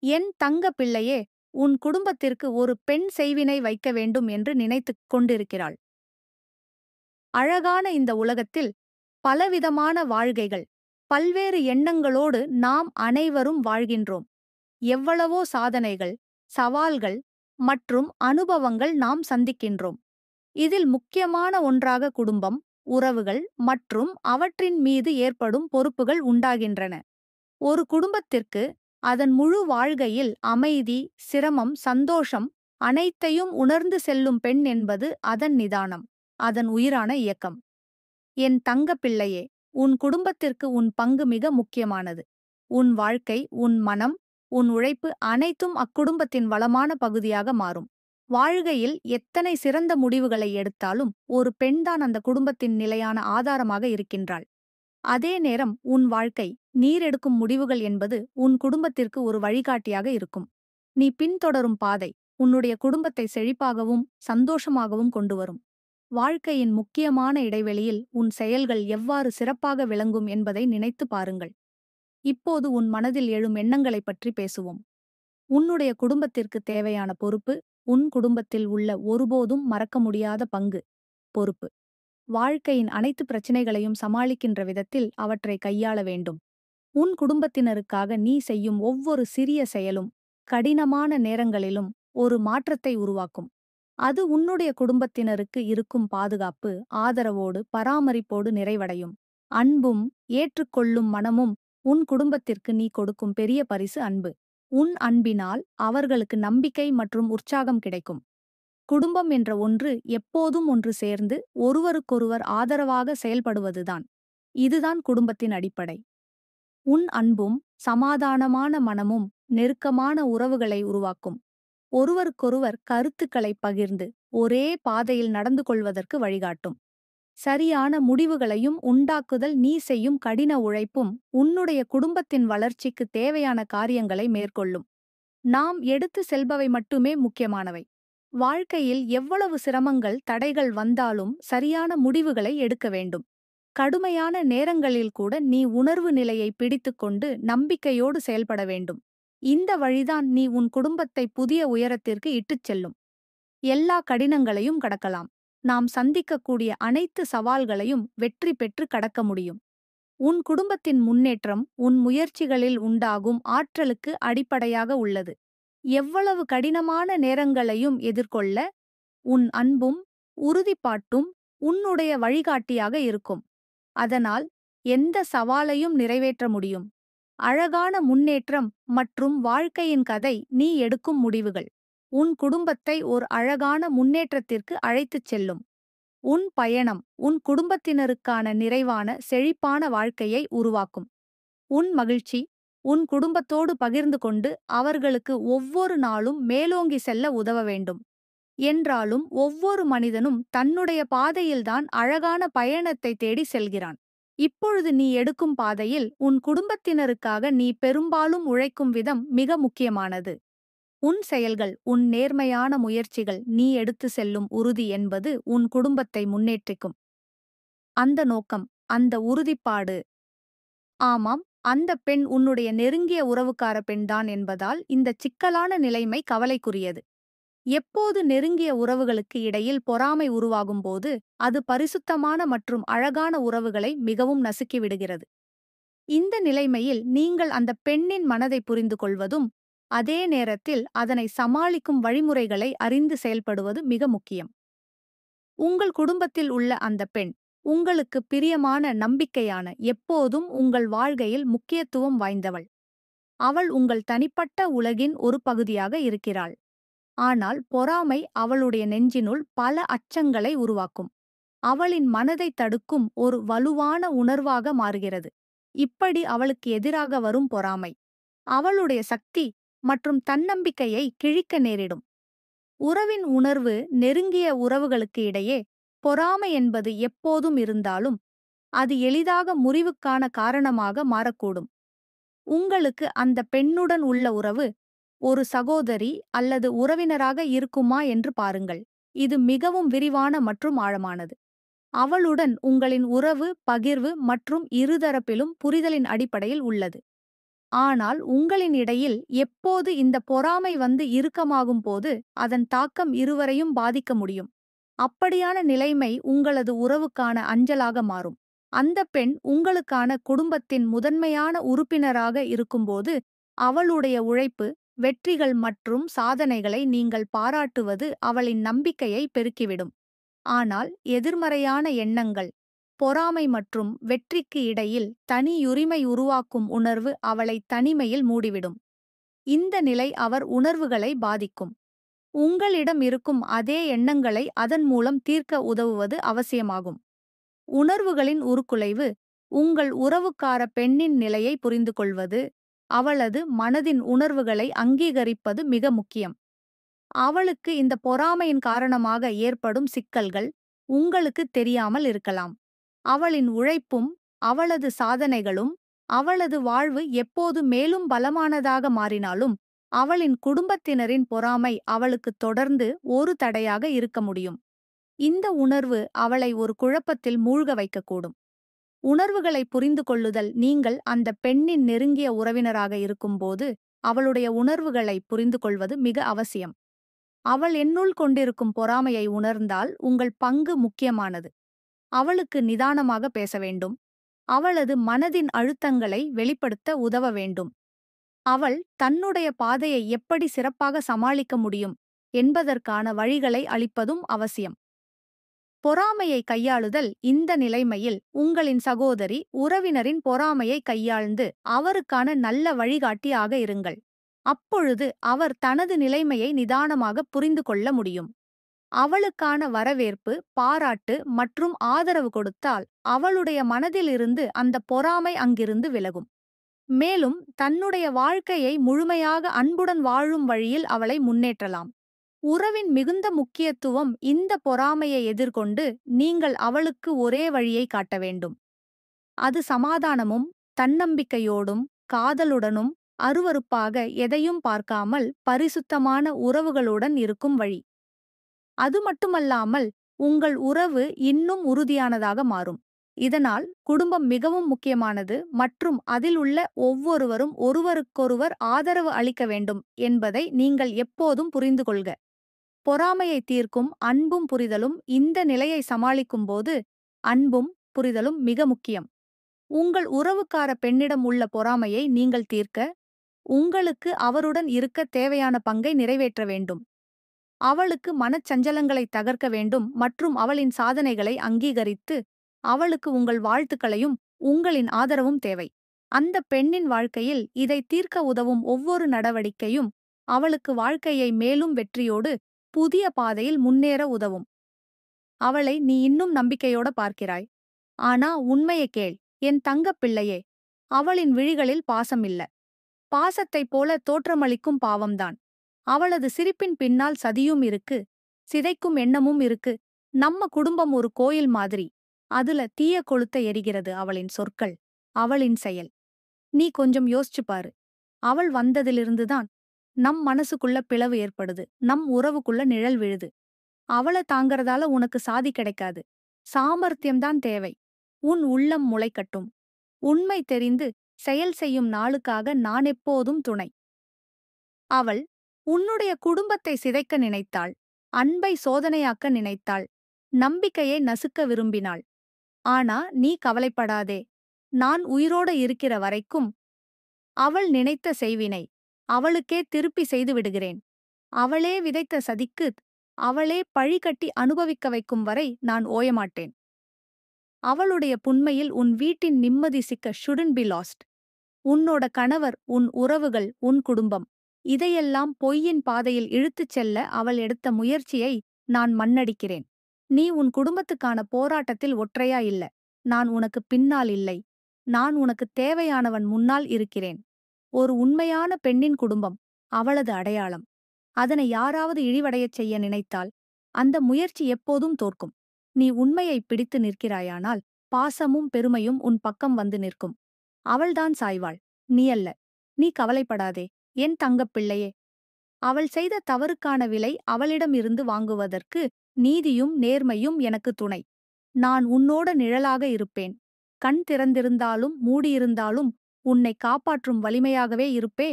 என் தங்க பிள்ளையே, உன் குடும்பத்திற்கு ஒரு பெண் செய்வினை வைக்க வேண்டும் என்று நினைத்துக் கொண்டிருக்கிறாள். அழகான இந்த உலகத்தில் பலவிதமான வாழ்க்கைகள், பல்வேறு எண்ணங்களோடு நாம் அனைவரும் வாழ்கின்றோம். எவ்வளவோ சாதனைகள், சவால்கள் மற்றும் அனுபவங்கள் நாம் சந்திக்கின்றோம். இதில் முக்கியமான ஒன்றாக குடும்பம், உறவுகள் மற்றும் அவற்றின் மீது ஏற்படும் பொறுப்புகள் உண்டாகின்றன. ஒரு குடும்பத்திற்கு அதன் முழு வாழ்க்கையில் அமைதி, சிரமம், சந்தோஷம் அனைத்தையும் உணர்ந்து செல்லும் பெண் என்பது அதன் நிதானம், அதன் உயிரான இயக்கம். என் தங்க பிள்ளையே, உன் குடும்பத்திற்கு உன் பங்கு மிக முக்கியமானது. உன் வாழ்க்கை, உன் மனம், உன் உழைப்பு அனைத்தும் அக்குடும்பத்தின் வளமான பகுதியாக மாறும். வாழ்க்கையில் எத்தனை சிறந்த முடிவுகளை எடுத்தாலும் ஒரு பெண்தான் அந்த குடும்பத்தின் நிலையான ஆதாரமாக இருக்கின்றாள். அதே நேரம் உன் வாழ்க்கை, நீர் எடுக்கும் முடிவுகள் என்பது உன் குடும்பத்திற்கு ஒரு வழிகாட்டியாக இருக்கும். நீ பின்தொடரும் பாதை உன்னுடைய குடும்பத்தை செழிப்பாகவும் சந்தோஷமாகவும் கொண்டு வரும். வாழ்க்கையின் முக்கியமான இடைவெளியில் உன் செயல்கள் எவ்வாறு சிறப்பாக விளங்கும் என்பதை நினைத்து பாருங்கள். இப்போது உன் மனதில் எழும் எண்ணங்களைப் பற்றி பேசுவோம். உன்னுடைய குடும்பத்திற்கு தேவையான பொறுப்பு, உன் குடும்பத்தில் உள்ள ஒருபோதும் மறக்க முடியாத பங்கு, பொறுப்பு. வாழ்க்கையின் அனைத்து பிரச்சினைகளையும் சமாளிக்கின்ற விதத்தில் அவற்றை கையாள வேண்டும். உன் குடும்பத்தினருக்காக நீ செய்யும் ஒவ்வொரு சிறிய செயலும் கடினமான நேரங்களிலும் ஒரு மாற்றத்தை உருவாக்கும். அது உன்னுடைய குடும்பத்தினருக்கு இருக்கும் பாதுகாப்பு, ஆதரவோடு, பராமரிப்போடு நிறைவடையும். அன்பும் ஏற்றுக்கொள்ளும் மனமும் உன் குடும்பத்திற்கு நீ கொடுக்கும் பெரிய பரிசு அன்பு. உன் அன்பினால் அவர்களுக்கு நம்பிக்கை மற்றும் உற்சாகம் கிடைக்கும். குடும்பம் என்ற ஒன்று எப்போதும் ஒன்று சேர்ந்து ஒருவருக்கொருவர் ஆதரவாக செயல்படுவதுதான். இதுதான் குடும்பத்தின் அடிப்படை. உன் அன்பும் சமாதானமான மனமும் நெருக்கமான உறவுகளை உருவாக்கும். ஒருவருக்கொருவர் கருத்துக்களை பகிர்ந்து ஒரே பாதையில் நடந்து கொள்வதற்கு வழிகாட்டும். சரியான முடிவுகளையும் உண்டாக்குதல் நீ செய்யும் கடின உழைப்பும் உன்னுடைய குடும்பத்தின் வளர்ச்சிக்கு தேவையான காரியங்களை மேற்கொள்ளும். நாம் எடுத்து செல்பவை மட்டுமே முக்கியமானவை. வாழ்க்கையில் எவ்வளவு சிரமங்கள், தடைகள் வந்தாலும் சரியான முடிவுகளை எடுக்க வேண்டும். கடுமையான நேரங்களில் கூட நீ உணர்வு நிலையை பிடித்துக்கொண்டு நம்பிக்கையோடு செயல்பட வேண்டும். இந்த வழிதான் நீ உன் குடும்பத்தை புதிய உயரத்திற்கு இட்டுச் செல்லும். எல்லா கடினங்களையும் கடக்கலாம். நாம் சந்திக்கக்கூடிய அனைத்து சவால்களையும் வெற்றி பெற்று கடக்க முடியும். உன் குடும்பத்தின் முன்னேற்றம் உன் முயற்சிகளில் உண்டாகும் ஆற்றலுக்கு அடிப்படையாக உள்ளது. எவ்வளவு கடினமான நேரங்களையும் எதிர்கொள்ள உன் அன்பும் உறுதிப்பாட்டும் உன்னுடைய வழிகாட்டியாக இருக்கும். அதனால் எந்த சவாலையும் நிறைவேற்ற முடியும். அழகான முன்னேற்றம் மற்றும் வாழ்க்கையின் கதை நீ எடுக்கும் முடிவுகள் உன் குடும்பத்தை ஒரு அழகான முன்னேற்றத்திற்கு அழைத்துச் செல்லும். உன் பயணம் உன் குடும்பத்தினருக்கான நிறைவான, செழிப்பான வாழ்க்கையை உருவாக்கும். உன் மகிழ்ச்சி உன் குடும்பத்தோடு பகிர்ந்து கொண்டு அவர்களுக்கு ஒவ்வொரு நாளும் மேலோங்கி செல்ல உதவ வேண்டும். என்றாலும் ஒவ்வொரு மனிதனும் தன்னுடைய பாதையில்தான் அழகான பயணத்தை தேடி செல்கிறான். இப்பொழுது நீ எடுக்கும் பாதையில் உன் குடும்பத்தினருக்காக நீ பெரும்பாலும் உழைக்கும் விதம் மிக முக்கியமானது. உன் செயல்கள், உன் நேர்மையான முயற்சிகள், நீ எடுத்து செல்லும் உறுதி என்பது உன் குடும்பத்தை முன்னேற்றிக்கும். அந்த நோக்கம், அந்த உறுதிப்பாடு. ஆமாம், அந்த பெண் உன்னுடைய நெருங்கிய உறவுக்கார பெண்தான் என்பதால் இந்த சிக்கலான நிலைமை கவலைக்குரியது. எப்போது நெருங்கிய உறவுகளுக்கு இடையில் பொறாமை உருவாகும்போது அது பரிசுத்தமான மற்றும் அழகான உறவுகளை மிகவும் நசுக்கிவிடுகிறது. இந்த நிலைமையில் நீங்கள் அந்த பெண்ணின் மனதை புரிந்து கொள்வதும் அதே நேரத்தில் அதனை சமாளிக்கும் வழிமுறைகளை அறிந்து செயல்படுவது மிக முக்கியம். உங்கள் குடும்பத்தில் உள்ள அந்த பெண் உங்களுக்கு பிரியமான, நம்பிக்கையான, எப்போதும் உங்கள் வாழ்க்கையில் முக்கியத்துவம் வாய்ந்தவள். அவள் உங்கள் தனிப்பட்ட உலகின் ஒரு பகுதியாக இருக்கிறாள். ஆனால் பொறாமை அவளுடைய நெஞ்சினுள் பல அச்சங்களை உருவாக்கும். அவளின் மனதை தடுக்கும் ஒரு வலுவான உணர்வாக மாறுகிறது. இப்படி அவளுக்கு எதிராக வரும் பொறாமை அவளுடைய சக்தி மற்றும் தன்னம்பிக்கையை கிழிக்க நேரிடும். உறவின் உணர்வு நெருங்கிய உறவுகளுக்கு இடையே பொறாமை என்பது எப்போதும் இருந்தாலும் அது எளிதாக முறிவுக்கான காரணமாக மாறக்கூடும். உங்களுக்கு அந்த பெண்ணுடன் உள்ள உறவு ஒரு சகோதரி அல்லது உறவினராக இருக்குமா என்று பாருங்கள். இது மிகவும் விரிவான மற்றும் ஆழமானது. அவளுடன் உங்களின் உறவு, பகிர்வு மற்றும் இருதரப்பிலும் புரிதலின் அடிப்படையில் உள்ளது. ஆனால் உங்களின் இடையில் எப்போது இந்த பொறாமை வந்து இறுக்கமாகும் போது அதன் தாக்கம் இருவரையும் பாதிக்க முடியும். அப்படியான நிலைமை உங்களது உறவுக்கான அஞ்சலாக மாறும். அந்த பெண் உங்களுக்கான குடும்பத்தின் முதன்மையான உறுப்பினராக இருக்கும்போது அவளுடைய உழைப்பு, வெற்றிகள் மற்றும் சாதனைகளை நீங்கள் பாராட்டுவது அவளின் நம்பிக்கையை பெருக்கிவிடும். ஆனால் எதிர்மறையான எண்ணங்கள், பொறாமை மற்றும் வெற்றிக்கு இடையில் தனியுரிமை உருவாக்கும் உணர்வு அவளை தனிமையில் மூடிவிடும். இந்த நிலை அவர் உணர்வுகளை பாதிக்கும். உங்களிடம் இருக்கும் அதே எண்ணங்களை அதன் மூலம் தீர்க்க உதவுவது அவசியமாகும். உணர்வுகளின் உருக்குலைவு உங்கள் உறவுக்கார பெண்ணின் நிலையை புரிந்துகொள்வது, அவளது மனதின் உணர்வுகளை அங்கீகரிப்பது மிக முக்கியம். அவளுக்கு இந்த பொறாமையின் காரணமாக ஏற்படும் சிக்கல்கள் உங்களுக்கு தெரியாமல் இருக்கலாம். அவளின் உழைப்பும் அவளது சாதனைகளும் அவளது வாழ்வு எப்போது மேலும் பலமானதாக மாறினாலும் அவளின் குடும்பத்தினரின் பொறாமை அவளுக்கு தொடர்ந்து ஒரு தடையாக இருக்க முடியும். இந்த உணர்வு அவளை ஒரு குழப்பத்தில் மூழ்க வைக்கக்கூடும். உணர்வுகளை புரிந்து கொள்ளுதல் நீங்கள் அந்த பெண்ணின் நெருங்கிய உறவினராக இருக்கும்போது அவளுடைய உணர்வுகளை புரிந்து கொள்வது மிக அவசியம். அவள் என்னுள் கொண்டிருக்கும் பொறாமையை உணர்ந்தால் உங்கள் பங்கு முக்கியமானது. அவளுக்கு நிதானமாக பேச வேண்டும். அவளது மனதின் அழுத்தங்களை வெளிப்படுத்த உதவ வேண்டும். அவள் தன்னுடைய பாதையை எப்படி சிறப்பாக சமாளிக்க முடியும் என்பதற்கான வழிகளை அளிப்பதும் அவசியம். பொறாமையை கையாளுதல் இந்த நிலைமையில் உங்களின் சகோதரி உறவினரின் பொறாமையை கையாழ்ந்து அவருக்கான நல்ல வழிகாட்டியாக இருங்கள். அப்பொழுது அவர் தனது நிலைமையை நிதானமாக புரிந்து கொள்ள முடியும். அவளுக்கான வரவேற்பு, பாராட்டு மற்றும் ஆதரவு கொடுத்தால் அவளுடைய மனதிலிருந்து அந்த பொறாமை அங்கிருந்து விலகும். மேலும் தன்னுடைய வாழ்க்கையை முழுமையாக அன்புடன் வாழும் வழியில் அவளை முன்னேற்றலாம். உறவின் மிகுந்த முக்கியத்துவம் இந்த பொறாமையை எதிர்கொண்டு நீங்கள் அவளுக்கு ஒரே வழியை காட்ட வேண்டும். அது சமாதானமும் தன்னம்பிக்கையோடும் காதலுடனும் அருவருப்பாக எதையும் பார்க்காமல் பரிசுத்தமான உறவுகளுடன் இருக்கும் வழி. அது மட்டுமல்லாமல் உங்கள் உறவு இன்னும் உறுதியானதாக மாறும். இதனால் குடும்பம் மிகவும் முக்கியமானது மற்றும் அதில் உள்ள ஒவ்வொருவரும் ஒருவருக்கொருவர் ஆதரவு அளிக்க வேண்டும் என்பதை நீங்கள் எப்போதும் புரிந்து கொள்க. பொறாமையை தீர்க்கும் அன்பும் புரிதலும் இந்த நிலையை சமாளிக்கும்போது அன்பும் புரிதலும் மிக முக்கியம். உங்கள் உறவுக்கார பெண்ணிடம் உள்ள பொறாமையை நீங்கள் தீர்க்க, உங்களுக்கு அவருடன் இருக்க தேவையான பங்கை நிறைவேற்ற வேண்டும். அவளுக்கு மனச்சஞ்சலங்களை தகர்க்க வேண்டும் மற்றும் அவளின் சாதனைகளை அங்கீகரித்து அவளுக்கு உங்கள் வாழ்த்துக்களையும் உங்களின் ஆதரவும் தேவை. அந்த பெண்ணின் வாழ்க்கையில் இதை தீர்க்க உதவும் ஒவ்வொரு நடவடிக்கையும் அவளுக்கு வாழ்க்கையை மேலும் வெற்றியோடு புதிய பாதையில் முன்னேற உதவும். அவளை நீ இன்னும் நம்பிக்கையோட பார்க்கிறாய். ஆனா உண்மையை கேள், என் தங்கப் பிள்ளையே. அவளின் விழிகளில் பாசம் இல்ல. பாசத்தைப் போல தோற்றமளிக்கும் பாவம்தான். அவளது சிரிப்பின் பின்னால் சதியும் இருக்கு, சிதைக்கும் எண்ணமும் இருக்கு. நம்ம குடும்பம் ஒரு கோயில் மாதிரி. அதுல தீய கொளுத்த எரிகிறது அவளின் சொற்கள், அவளின் செயல். நீ கொஞ்சம் யோசிச்சு பாரு. அவள் வந்ததிலிருந்துதான் நம் மனசுக்குள்ள பிளவு ஏற்படுது, நம் உறவுக்குள்ள நிழல் விழுது. அவள தாங்கறதால உனக்கு சாதி கிடைக்காது. சாமர்த்தியம்தான் தேவை. உன் உள்ளம் முளைக்கட்டும். உண்மை தெரிந்து செயல் செய்யும் நாளுக்காக நான் எப்போதும் துணை. அவள் உன்னுடைய குடும்பத்தை சிதைக்க நினைத்தாள், அன்பை சோதனையாக்க நினைத்தாள், நம்பிக்கையை நசுக்க விரும்பினாள். ஆனா நீ கவலைப்படாதே. நான் உயிரோட இருக்கிற வரைக்கும் அவள் நினைத்த செய்வினை அவளுக்கே திருப்பி செய்து விடுகிறேன். அவளே விதைத்த சதிக்கு அவளே பழி கட்டி அனுபவிக்க வைக்கும் வரை நான் ஓயமாட்டேன். அவளுடைய புண்மையில் உன் வீட்டின் நிம்மதி சிக்க ஷுடன்ட் பி லாஸ்ட். உன்னோட கணவர், உன் உறவுகள், உன் குடும்பம் இதையெல்லாம் பொய்யின் பாதையில் இழுத்துச் செல்ல அவள் எடுத்த முயற்சியை நான் மண்ணடிக்கிறேன். நீ உன் குடும்பத்துக்கான போராட்டத்தில் ஒற்றையா இல்ல. நான் உனக்கு பின்னால் இல்லை. நான் உனக்கு தேவையானவன் முன்னால் இருக்கிறேன். ஒரு உண்மையான பெண்ணின் குடும்பம் அவளது அடையாளம். அதனை யாராவது இழிவடையச் செய்ய நினைத்தால் அந்த முயற்சி எப்போதும் தோற்கும். நீ உண்மையை பிடித்து நிற்கிறாயானால் பாசமும் பெருமையும் உன் பக்கம் வந்து நிற்கும். அவள்தான் சாய்வாள், நீ அல்ல. நீ கவலைப்படாதே என் தங்கப் பிள்ளையே. அவள் செய்த தவறுக்கான விலை அவளிடமிருந்து வாங்குவதற்கு நீதியும் நேர்மையும் எனக்கு துணை. நான் உன்னோட நிழலாக இருப்பேன். கண் திறந்திருந்தாலும் மூடியிருந்தாலும் உன்னை காப்பாற்றும் வலிமையாகவே இருப்பே